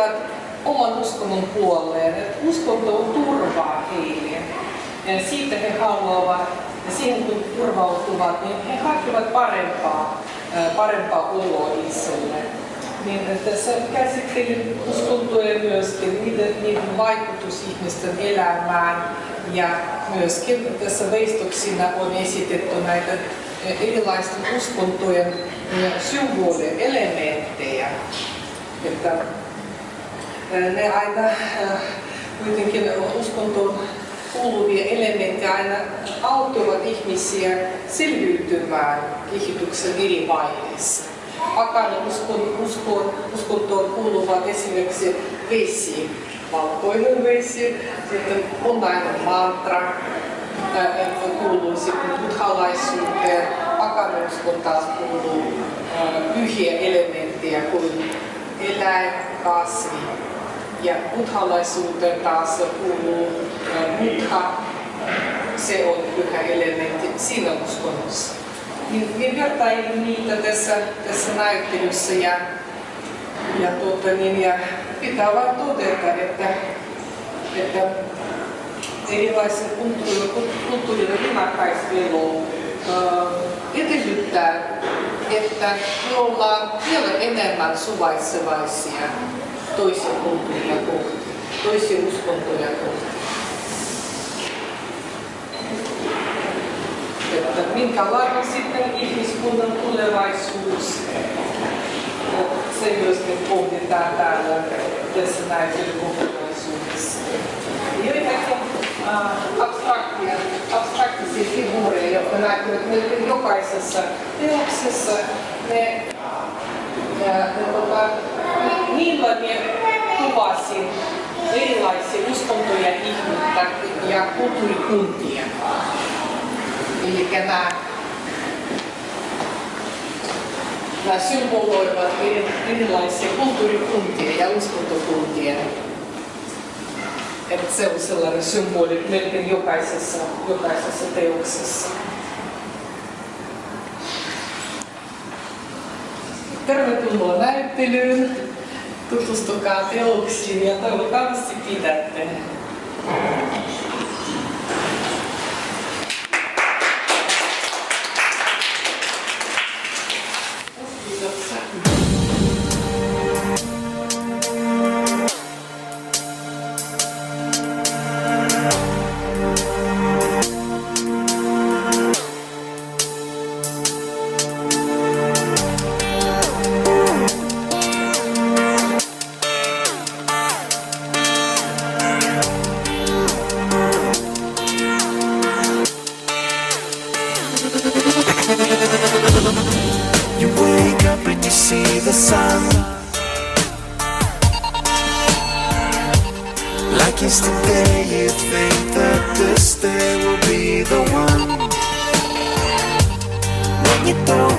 valitsevat oman uskonnon puoleen, että uskonto turvaa heille. Ja siitä he haluavat, ja siihen kun turvautuvat, niin he hakevat parempaa oloa itselleen. Niin tässä käsittelin uskontoja myöskin, niiden vaikutus ihmisten elämään, ja myöskin tässä veistoksina on esitetty näitä erilaisten uskontojen symbolielementtejä. Että ne aina kuitenkin uskontoon kuuluvia elementtejä aina auttavat ihmisiä selviytymään kehityksen eri vaiheissa. Pakanin uskontoon kuuluvat esimerkiksi vesi, valkoinen vesi, sitten punainen mantra, että kuuluu buddhalaisuuteen. Pakanin uskon taas kuuluu pyhiä elementtejä kuin eläin, kasvi. Ja buddhalaisuuteen taas kuuluu buddha, se on pyhä elementti siinä uskonnossa. Niin vertailin niitä tässä näyttelyssä ja pitää vain todeta, että erilaisen kulttuurien rinnakkaispelu edellyttää, että me ollaan vielä enemmän suvaitsevaisia toisia kulttuuria kohti, toisia uskontoja kohti. Että minkälainen sitten ihmiskunnan tulevaisuus, se myöskin pohditaan täällä tässä näyttelykokonaisuudessa. Joitakin abstraktisia figuureja, jotka näkyvät melkein jokaisessa teoksessa, niillä kuvasin erilaisia uskontoja, ihmettä ja kulttuurikuntia. Eli nämä symboloivat erilaisia kulttuurikuntia ja uskontokuntia. Että se on sellainen symboli melkein jokaisessa teoksessa. Tervetuloa näyttelyyn. Tutustukaa teoksiin ja toivottavasti pidätte. You wake up and you see the sun like yesterday. You think that this day will be the one. When you don't